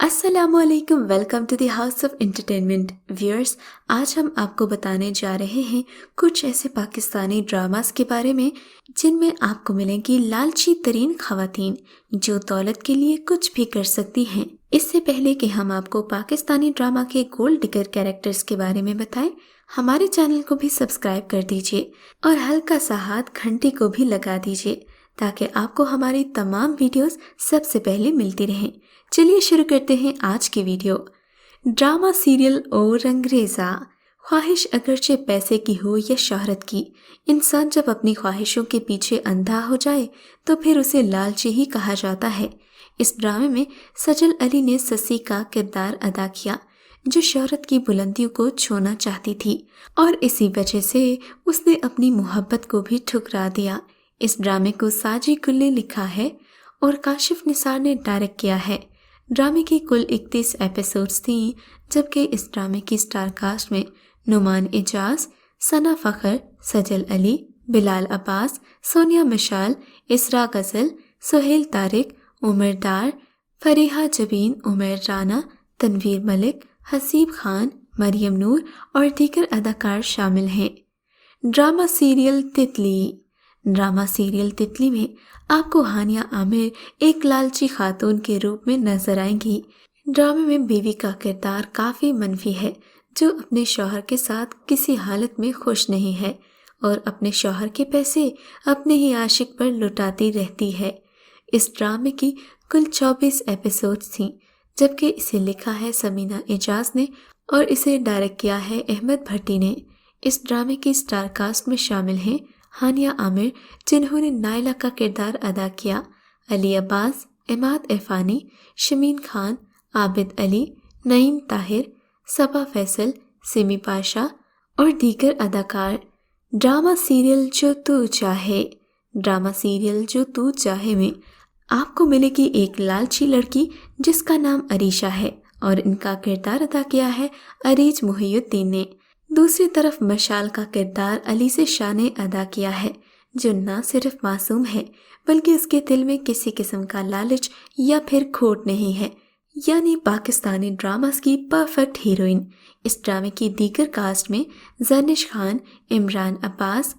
अस्सलाम वालेकुम, welcome to the house of entertainment viewers. आज हम आपको बताने जा रहे हैं कुछ ऐसे पाकिस्तानी ड्रामास के बारे में जिनमें आपको मिलेंगी लालची तरीन खवातीन जो दौलत के लिए कुछ भी कर सकती हैं। इससे पहले कि हम आपको पाकिस्तानी ड्रामा के गोल्ड डिगर कैरेक्टर्स के बारे में बताएं, हमारे चैनल को भी सब्सक्राइब कर दीजिए और हल्का सा हाथ घंटी को भी लगा दीजिए ताकि आपको हमारी तमाम वीडियोस सबसे पहले मिलती रहें। चलिए शुरू करते हैं आज की वीडियो। ड्रामा सीरियल और अंग्रेज़ा। ख्वाहिश अगरचे पैसे की हो या शोहरत की, इंसान जब अपनी ख्वाहिशों के पीछे अंधा हो जाए तो फिर उसे लालची ही कहा जाता है। इस ड्रामे में सजल अली ने ससी का किरदार अदा किया जो शोहरत की बुलंदियों को छूना चाहती थी और इसी वजह से उसने अपनी मोहब्बत को भी ठुकरा दिया। इस ड्रामे को साजिद ने लिखा है और काशिफ निसार ने डायरेक्ट किया है। ड्रामे की कुल 31 एपिसोड्स थीं, जबकि इस ड्रामे की स्टार कास्ट में नुमान इजाज, सना फ़खर, सजल अली, बिलाल अब्बास, सोनिया मिशाल, इसरा गजल, सुहेल तारिक, उमर डार, फरीहा जबीन, उमर राना, तनवीर मलिक, हसीब खान, मरियम नूर और दीगर अदाकार शामिल हैं। ड्रामा सीरियल तितली। ड्रामा सीरियल तितली में आपको हानिया आमिर एक लालची खातून के रूप में नजर आएंगी। ड्रामे में बीवी का किरदार काफ़ी मनफी है जो अपने शौहर के साथ किसी हालत में खुश नहीं है और अपने शौहर के पैसे अपने ही आशिक पर लुटाती रहती है। इस ड्रामे की कुल 24 एपिसोड्स थीं, जबकि इसे लिखा है समीना एजाज ने और इसे डायरेक्ट किया है अहमद भट्टी ने। इस ड्रामे की स्टार कास्ट में शामिल हैं हानिया आमिर जिन्होंने नायला का किरदार अदा किया, अली अब्बास, इमाद इरफानी, शमीन खान, आबिद अली, नईम ताहिर, सबा फैसल, सिमी पाशा और दीगर अदाकार। ड्रामा सीरियल जो तू चाहे। ड्रामा सीरियल जो तू चाहे में आपको मिलेगी एक लालची लड़की जिसका नाम अरीशा है और इनका किरदार अदा किया है अरीज मुहियुद्दीन ने। दूसरी तरफ मशाल का किरदार अलीज़े शाह ने अदा किया है जो न सिर्फ मासूम है बल्कि उसके दिल में किसी किस्म का लालच या फिर खोट नहीं है, यानी पाकिस्तानी ड्रामास की परफेक्ट हीरोइन। इस ड्रामे की दीगर कास्ट में जनिश खान, इमरान अब्बास,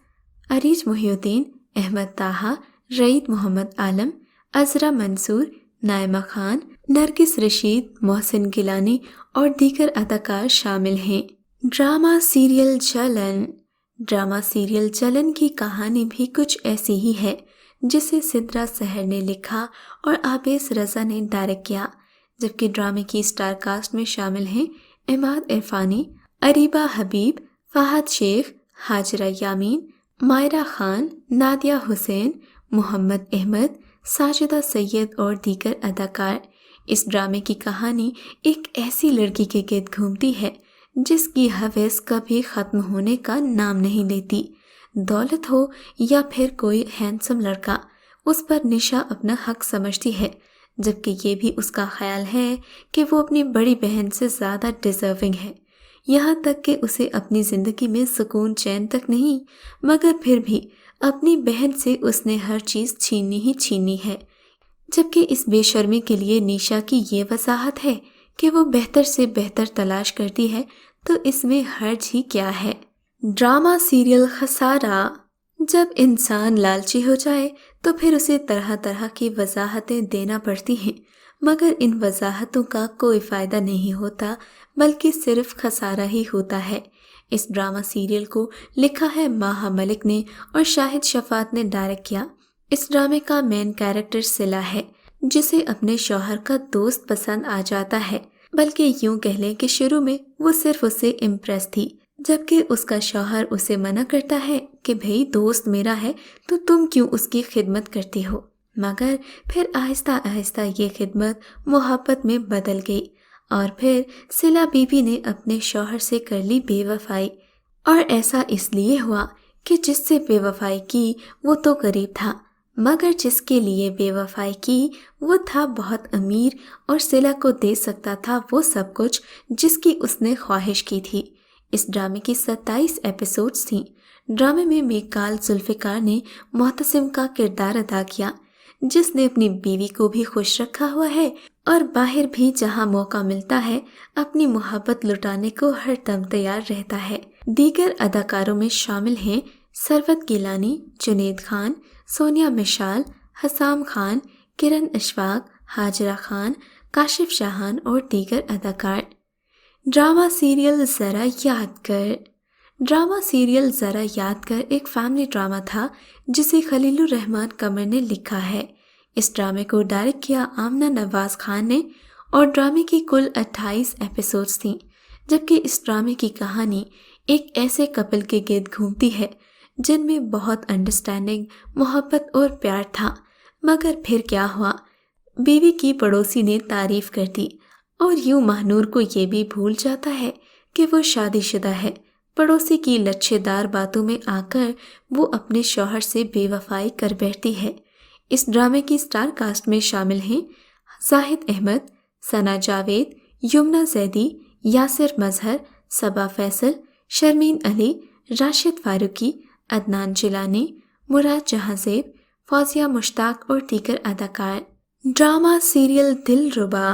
अरीज मुहियुद्दीन, अहमद ताहा, रईद मोहम्मद आलम, अजरा मंसूर, नायमा खान, नरगिस रशीद, मोहसिन गिलानी और दीगर अदाकार शामिल हैं। ड्रामा सीरियल जलन। ड्रामा सीरियल जलन की कहानी भी कुछ ऐसी ही है जिसे सिद्रा सहर ने लिखा और आबेस रजा ने डायरेक्ट किया, जबकि ड्रामे की स्टार कास्ट में शामिल हैं इमाद इरफानी, अरीबा हबीब, फहद शेख, हाजरा यामीन, मायरा खान, नादिया हुसैन, मोहम्मद अहमद, साजिदा सैयद और दीगर अदाकार। इस ड्रामे की कहानी एक ऐसी लड़की के गिर्द घूमती है जिसकी हवस कभी ख़त्म होने का नाम नहीं लेती। दौलत हो या फिर कोई हैंडसम लड़का, उस पर निशा अपना हक समझती है, जबकि ये भी उसका ख्याल है कि वो अपनी बड़ी बहन से ज़्यादा डिज़र्विंग है। यहाँ तक कि उसे अपनी ज़िंदगी में सुकून चैन तक नहीं, मगर फिर भी अपनी बहन से उसने हर चीज़ छीननी ही छीननी है। जबकि इस बेशर्मी के लिए निशा की ये वजाहत है कि वो बेहतर से बेहतर तलाश करती है, तो इसमें हर्ज ही क्या है। Drama serial Khasara. जब इंसान लालची हो जाए तो फिर उसे तरह तरह की वजाहतें देना पड़ती हैं, मगर इन वजाहतों का कोई फ़ायदा नहीं होता बल्कि सिर्फ खसारा ही होता है। इस ड्रामा सीरियल को लिखा है माहा मलिक ने और शाहिद शफात ने डायरेक्ट किया। इस ड्रामे का मेन कैरेक्टर सिला है जिसे अपने शौहर का दोस्त पसंद आ जाता है, बल्कि यूं कह लें कि शुरू में वो सिर्फ उससे इम्प्रेस थी, जबकि उसका शौहर उसे मना करता है कि भाई दोस्त मेरा है तो तुम क्यों उसकी खिदमत करती हो। मगर फिर आहिस्ता आहिस्ता ये खिदमत मोहब्बत में बदल गई और फिर सिला बीबी ने अपने शौहर से कर ली बेवफाई। और ऐसा इसलिए हुआ कि जिससे बेवफाई की वो तो गरीब था, मगर जिसके लिए बेवफाई की वो था बहुत अमीर और सिला को दे सकता था वो सब कुछ जिसकी उसने ख्वाहिश की थी। इस ड्रामे की 27 एपिसोड्स थीं। ड्रामे में मेकाल जुल्फ़िकार ने मोहतसिम का किरदार अदा किया, जिसने अपनी बीवी को भी खुश रखा हुआ है और बाहर भी जहां मौका मिलता है अपनी मोहब्बत लुटाने को हर दम तैयार रहता है। दीगर अदाकारों में शामिल हैं सरवत गिलानी, जुनैद खान, सोनिया मिशाल, हसाम खान, किरण अशफाक, हाजरा खान, काशिफ शाहान और दीगर अदाकार। ड्रामा सीरियल ज़रा याद कर। ड्रामा सीरियल ज़रा याद कर एक फैमिली ड्रामा था जिसे खलीलुर रहमान कमर ने लिखा है। इस ड्रामे को डायरेक्ट किया आमना नवाज खान ने और ड्रामे की कुल 28 एपिसोड्स थीं, जबकि इस ड्रामे की कहानी एक ऐसे कपल के गिर्द घूमती है जिनमें बहुत अंडरस्टैंडिंग, मोहब्बत और प्यार था। मगर फिर क्या हुआ, बीवी की पड़ोसी ने तारीफ कर दी और यूं महानूर को ये भी भूल जाता है कि वो शादीशुदा है। पड़ोसी की लच्छेदार बातों में आकर वो अपने शौहर से बेवफाई कर बैठती है। इस ड्रामे की स्टार कास्ट में शामिल हैं जाहिद अहमद, सना जावेद, यमुना जैदी, यासिर मजहर, सबा फैसल, शर्मीन अली, राशिद फारूकी, अदनान जिलानी, मुराद जहांजेब, फौजिया मुश्ताक और दीगर अदाकार। ड्रामा सीरियल दिलरुबा।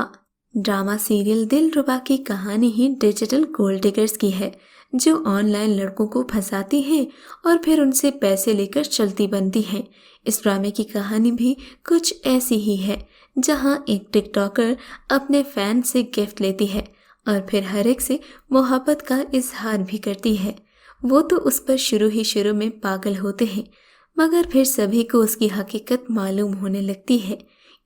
ड्रामा सीरियल दिलरुबा की कहानी ही डिजिटल गोल्ड डिगर्स की है जो ऑनलाइन लड़कों को फंसाती हैं और फिर उनसे पैसे लेकर चलती बनती हैं। इस ड्रामे की कहानी भी कुछ ऐसी ही है जहां एक टिकटॉकर अपने फैन से गिफ्ट लेती है और फिर हर एक से मोहब्बत का इजहार भी करती है। वो तो उस पर शुरू में पागल होते हैं, मगर फिर सभी को उसकी हकीकत मालूम होने लगती है।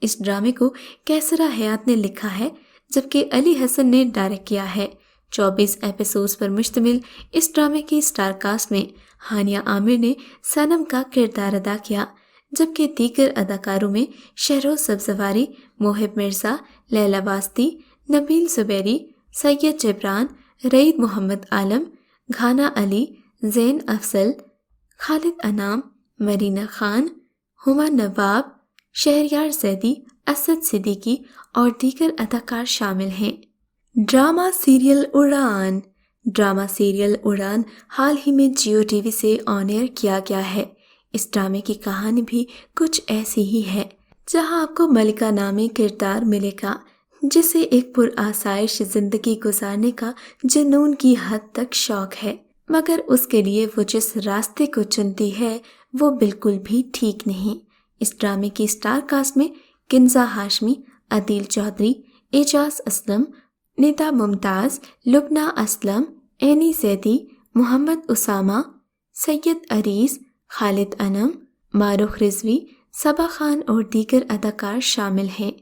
इस ड्रामे को कैसरा हयात ने लिखा है जबकि अली हसन ने डायरेक्ट किया है। 24 एपिसोड्स पर मुश्तमिल इस ड्रामे की स्टार कास्ट में हानिया आमिर ने सनम का किरदार अदा किया, जबकि दीगर अदाकारों में शहरोज सब्जवारी, मोहिब मिर्ज़ा, लैला वास्ती, नबील जुबैरी, सैयद जबरान, रईद मोहम्मद आलम, घाना अली, जैन अफजल, खालिद अनाम, मरीना खान, हुमा नवाब, शहरयार जैदी, असद सिद्दीकी और दीगर अदाकार शामिल हैं। ड्रामा सीरियल उड़ान। ड्रामा सीरियल उड़ान हाल ही में जियो टीवी से ऑन एयर किया गया है। इस ड्रामे की कहानी भी कुछ ऐसी ही है जहां आपको मलिका नामी किरदार मिलेगा जिसे एक पुरआसाइश जिंदगी गुजारने का जुनून की हद तक शौक है, मगर उसके लिए वो जिस रास्ते को चुनती है वो बिल्कुल भी ठीक नहीं। इस ड्रामे की स्टार कास्ट में किन्जा हाशमी, अदील चौधरी, एजाज असलम, निदा मुमताज़, लुबना असलम, एनी जैदी, मोहम्मद उसामा, सैयद अरीज, खालिद अनम, मारूख रिजवी, सबा खान और दीगर अदाकार शामिल हैं।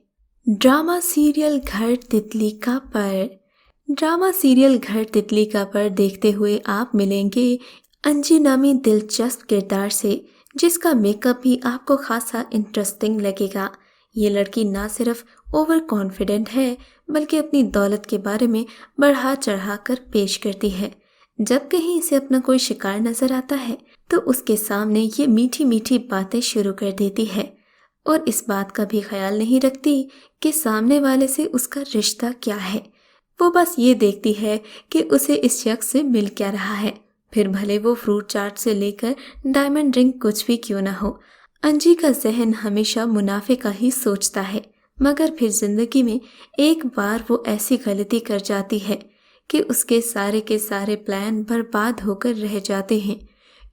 ड्रामा सीरियल घर तितली का पर। ड्रामा सीरियल घर तितली का पर देखते हुए आप मिलेंगे अंजी नामी दिलचस्प किरदार से जिसका मेकअप भी आपको खासा इंटरेस्टिंग लगेगा। ये लड़की ना सिर्फ ओवर कॉन्फिडेंट है बल्कि अपनी दौलत के बारे में बढ़ा चढ़ा कर पेश करती है। जब कहीं इसे अपना कोई शिकार नजर आता है तो उसके सामने ये मीठी मीठी बातें शुरू कर देती है और इस बात का भी ख्याल नहीं रखती कि सामने वाले से उसका रिश्ता क्या है। वो बस ये देखती है कि उसे इस शख्स से मिल क्या रहा है, फिर भले वो फ्रूट चाट से लेकर डायमंड रिंग कुछ भी क्यों ना हो। अंजी का जहन हमेशा मुनाफे का ही सोचता है, मगर फिर जिंदगी में एक बार वो ऐसी गलती कर जाती है कि उसके सारे के सारे प्लान बर्बाद होकर रह जाते हैं।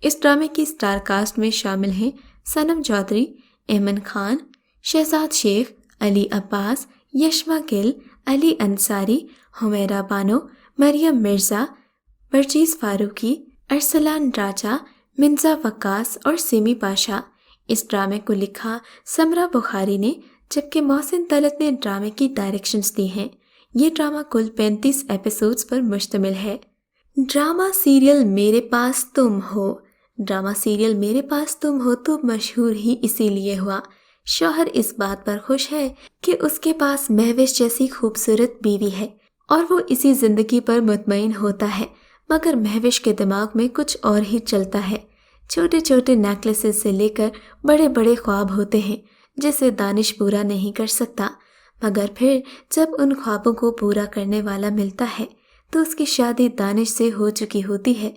इस ड्रामे की स्टार कास्ट में शामिल हैं सनम चौधरी, एमन खान, शहजाद शेख, अली अब्बास, यशमा गिल, अली अंसारी, हुमैरा बानो, मरियम मिर्ज़ा, बर्जीज़ फारूकी, अरसलान राजा, मिंजा वक्कास और सिमी पाशा। इस ड्रामे को लिखा समरा बुखारी ने, जबकि मोहसिन तलत ने ड्रामे की डायरेक्शंस दी हैं। ये ड्रामा कुल 35 एपिसोड्स पर मुश्तमिल है। ड्रामा सीरियल मेरे पास तुम हो। ड्रामा सीरियल मेरे पास तुम हो तो मशहूर ही इसीलिए हुआ। शौहर इस बात पर खुश है कि उसके पास महविश जैसी खूबसूरत बीवी है और वो इसी जिंदगी पर मुतमईन होता है, मगर महविश के दिमाग में कुछ और ही चलता है। छोटे छोटे नेकलेसेस से लेकर बड़े बड़े ख्वाब होते हैं जिसे दानिश पूरा नहीं कर सकता, मगर फिर जब उन ख्वाबों को पूरा करने वाला मिलता है तो उसकी शादी दानिश से हो चुकी होती है।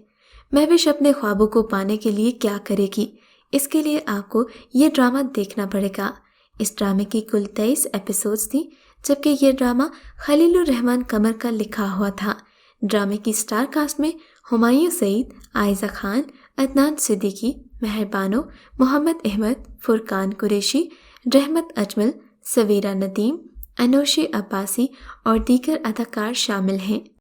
महविश अपने ख्वाबों को पाने के लिए क्या करेगी, इसके लिए आपको ये ड्रामा देखना पड़ेगा। اس ڈرامے کی کل 23 ایپیسوڈز تھیں، جبکہ یہ ڈرامہ خلیل الرحمن قمر کا لکھا ہوا تھا۔ ڈرامے کی سٹار کاسٹ میں ہمایوں سعید، عائزہ خان، عدنان صدیقی، مہر بانو، محمد احمد، فرقان قریشی، رحمت اجمل، سویرا ندیم، انوشی عباسی اور دیگر اداکار شامل ہیں۔